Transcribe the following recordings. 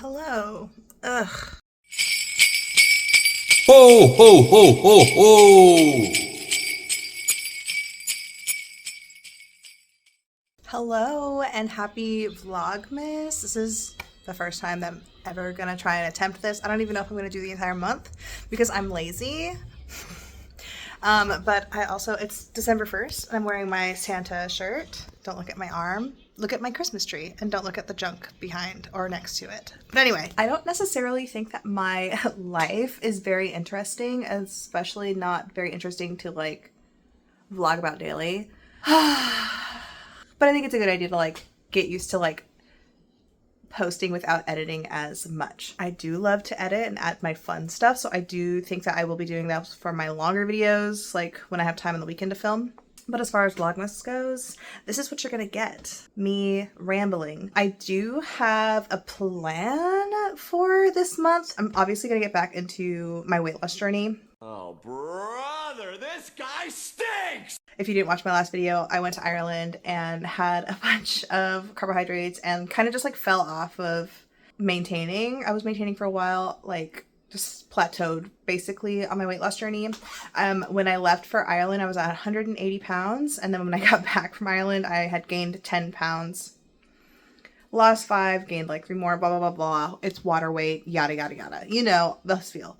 Hello. Ugh. Ho, ho, ho, ho, ho! Hello and happy Vlogmas. This is the first time that I'm ever gonna try and attempt this. I don't even know if I'm gonna do the entire month because I'm lazy. But it's December 1st and I'm wearing my Santa shirt. Don't look at my arm. Look at my Christmas tree and don't look at the junk behind or next to it. But anyway, I don't necessarily think that my life is very interesting, especially not very interesting to like vlog about daily. But I think it's a good idea to like get used to like posting without editing as much. I do love to edit and add my fun stuff, so I do think that I will be doing that for my longer videos, like when I have time on the weekend to film. But as far as Vlogmas goes, this is what you're gonna get. Me rambling. I do have a plan for this month. I'm obviously gonna get back into my weight loss journey. Oh, brother, this guy stinks! If you didn't watch my last video, I went to Ireland and had a bunch of carbohydrates and kind of just like fell off of maintaining. I was maintaining for a while, like just plateaued basically on my weight loss journey. When I left for Ireland, I was at 180 pounds. And then when I got back from Ireland, I had gained 10 pounds. Lost 5, gained like 3 more, blah, blah, blah, blah. It's water weight, yada, yada, yada. You know, the spiel.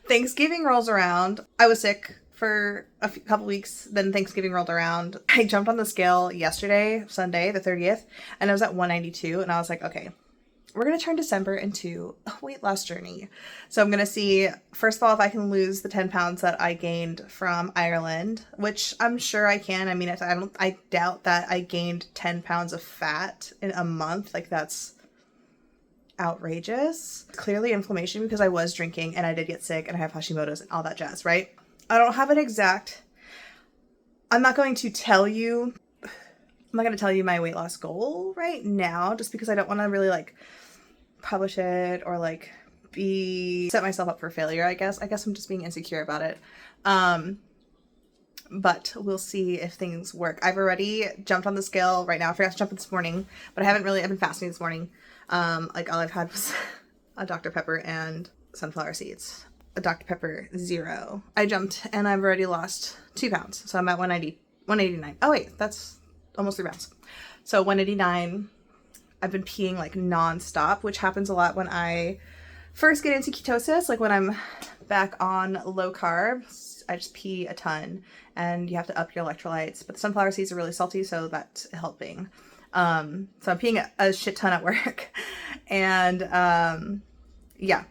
Thanksgiving rolls around. I was sick for a couple weeks. Then Thanksgiving rolled around. I jumped on the scale yesterday, Sunday, the 30th, and I was at 192. And I was like, okay, we're going to turn December into a weight loss journey. So I'm going to see, first of all, if I can lose the 10 pounds that I gained from Ireland, which I'm sure I can. I mean, I doubt that I gained 10 pounds of fat in a month. Like that's outrageous. Clearly inflammation because I was drinking and I did get sick and I have Hashimoto's and all that jazz, right? I don't have an exact, I'm not going to tell you my weight loss goal right now just because I don't want to really like publish it or like set myself up for failure, I guess. I'm just being insecure about it. But we'll see if things work. I've already jumped on the scale right now. I forgot to jump this morning, but I've been fasting this morning. Like all I've had was a Dr. Pepper and sunflower seeds. A Dr. Pepper 0. I jumped and I've already lost 2 pounds. So I'm at 189. Oh wait, that's almost 3 pounds. So 189. I've been peeing like non-stop, which happens a lot when I first get into ketosis. Like when I'm back on low carbs, I just pee a ton and you have to up your electrolytes. But the sunflower seeds are really salty, so that's helping. So I'm peeing a shit ton at work. And yeah,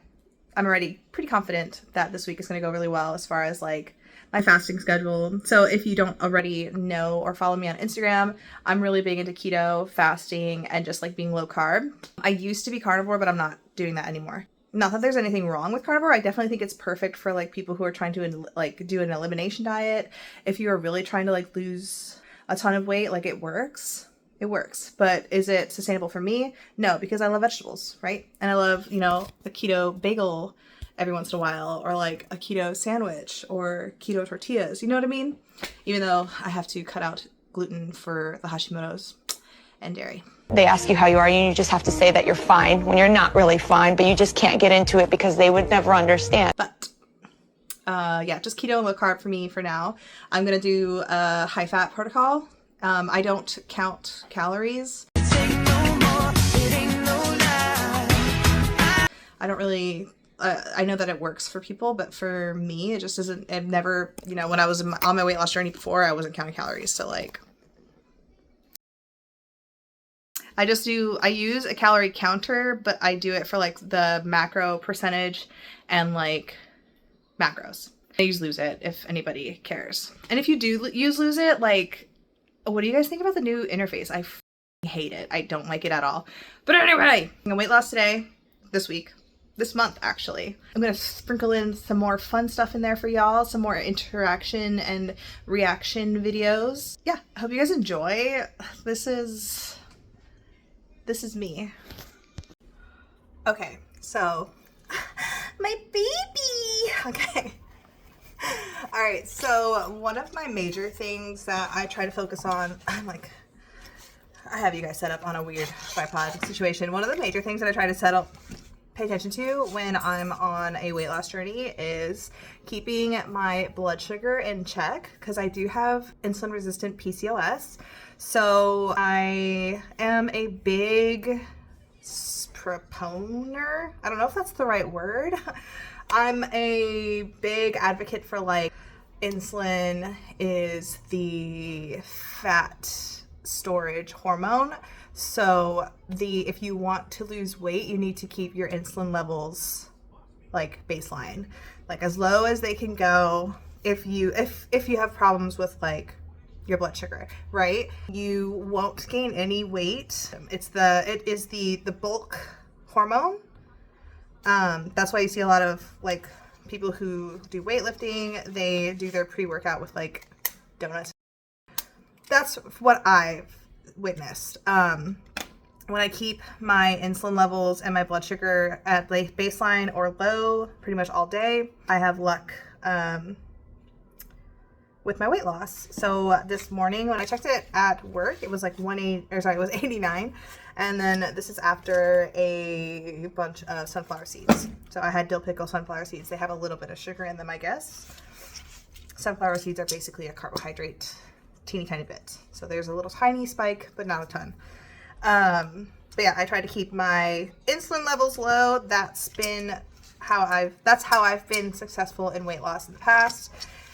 I'm already pretty confident that this week is going to go really well as far as like my fasting schedule. So if you don't already know or follow me on Instagram, I'm really big into keto, fasting, and just like being low carb. I used to be carnivore, but I'm not doing that anymore. Not that there's anything wrong with carnivore. I definitely think it's perfect for like people who are trying to like do an elimination diet. If you are really trying to like lose a ton of weight, like it works. It works. But is it sustainable for me? No, because I love vegetables, right? And I love, you know, a keto bagel every once in a while, or like a keto sandwich or keto tortillas. You know what I mean? Even though I have to cut out gluten for the Hashimoto's and dairy. They ask you how you are, and you just have to say that you're fine when you're not really fine, but you just can't get into it because they would never understand. But yeah, just keto and low carb for me for now. I'm gonna do a high fat protocol. I don't count calories. I don't really, I know that it works for people, but for me, it just isn't. I've never, you know, when I was on my weight loss journey before, I wasn't counting calories. So like, I use a calorie counter, but I do it for like the macro percentage and like macros. I use Lose It if anybody cares. And if you do use Lose It, like, what do you guys think about the new interface? I hate it. I don't like it at all. But anyway, I'm gonna weight loss today, this month actually. I'm gonna sprinkle in some more fun stuff in there for y'all, some more interaction and reaction videos. Yeah, I hope you guys enjoy. This is me. Okay, so my baby. Okay. All right, so one of my major things that I try to focus on, I'm like I have you guys set up on a weird tripod situation. One of the major things that I try to pay attention to when I'm on a weight loss journey is keeping my blood sugar in check, because I do have insulin resistant PCOS. So I am a big proponer. I don't know if that's the right word. I'm a big advocate for like insulin is the fat storage hormone. So if you want to lose weight, you need to keep your insulin levels like baseline, like as low as they can go. If you have problems with like your blood sugar, right? You won't gain any weight. It is the bulk hormone. That's why you see a lot of like people who do weightlifting, they do their pre-workout with like donuts. That's what I've witnessed. When I keep my insulin levels and my blood sugar at like baseline or low pretty much all day, I have luck with my weight loss. So this morning when I checked it at work, it was like it was 89. And then this is after a bunch of sunflower seeds. So I had dill pickle sunflower seeds. They have a little bit of sugar in them, I guess. Sunflower seeds are basically a carbohydrate, teeny tiny bit. So there's a little tiny spike, but not a ton. But yeah, I try to keep my insulin levels low. That's how I've been successful in weight loss in the past.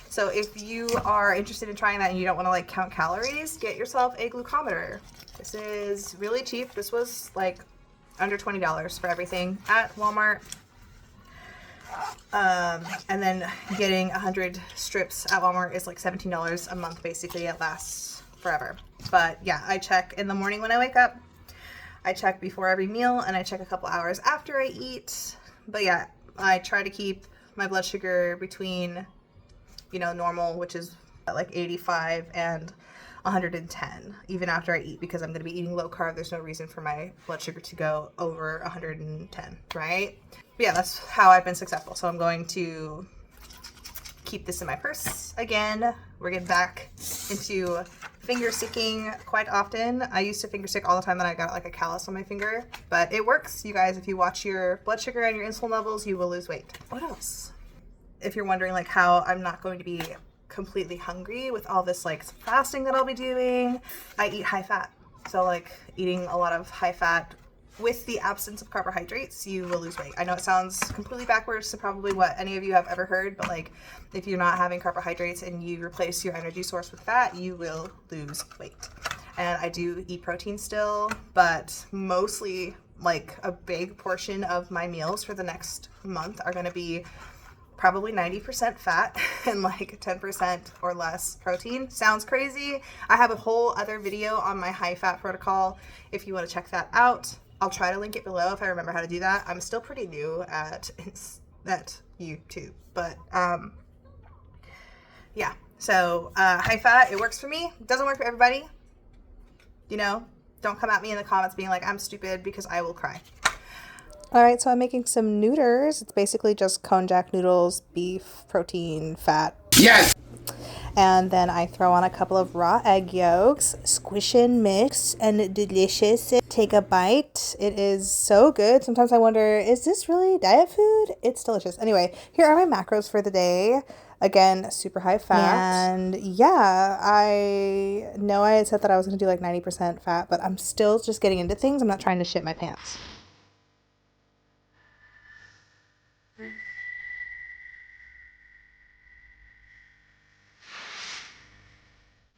So if you are interested in trying that and you don't want to like count calories, get yourself a glucometer. This is really cheap. This was like under $20 for everything at Walmart. And then getting 100 strips at Walmart is like $17 a month. Basically, it lasts forever. But yeah, I check in the morning when I wake up. I check before every meal, and I check a couple hours after I eat. But yeah, I try to keep my blood sugar between, normal, which is like 85 and 110, even after I eat, because I'm going to be eating low carb. There's no reason for my blood sugar to go over 110, right? But yeah, that's how I've been successful. So I'm going to keep this in my purse again. We're getting back into finger sticking quite often. I used to finger stick all the time, then I got like a callus on my finger, but it works, you guys. If you watch your blood sugar and your insulin levels, you will lose weight. What else? If you're wondering like how I'm not going to be completely hungry with all this like fasting that I'll be doing, I eat high fat. So like eating a lot of high fat with the absence of carbohydrates, you will lose weight. I know it sounds completely backwards to probably what any of you have ever heard, but like if you're not having carbohydrates and you replace your energy source with fat, you will lose weight. And I do eat protein still, but mostly like a big portion of my meals for the next month are going to be probably 90% fat and like 10% or less protein. Sounds crazy. I have a whole other video on my high fat protocol if you want to check that out. I'll try to link it below if I remember how to do that. I'm still pretty new at YouTube, but yeah. So high fat, it works for me. It doesn't work for everybody. Don't come at me in the comments being like I'm stupid, because I will cry. All right, so I'm making some noodles. It's basically just konjac noodles, beef, protein, fat. Yes! And then I throw on a couple of raw egg yolks, squish and mix, and delicious. Take a bite. It is so good. Sometimes I wonder, is this really diet food? It's delicious. Anyway, here are my macros for the day. Again, super high fat. And yeah, I know I had said that I was going to do like 90% fat, but I'm still just getting into things. I'm not trying to shit my pants.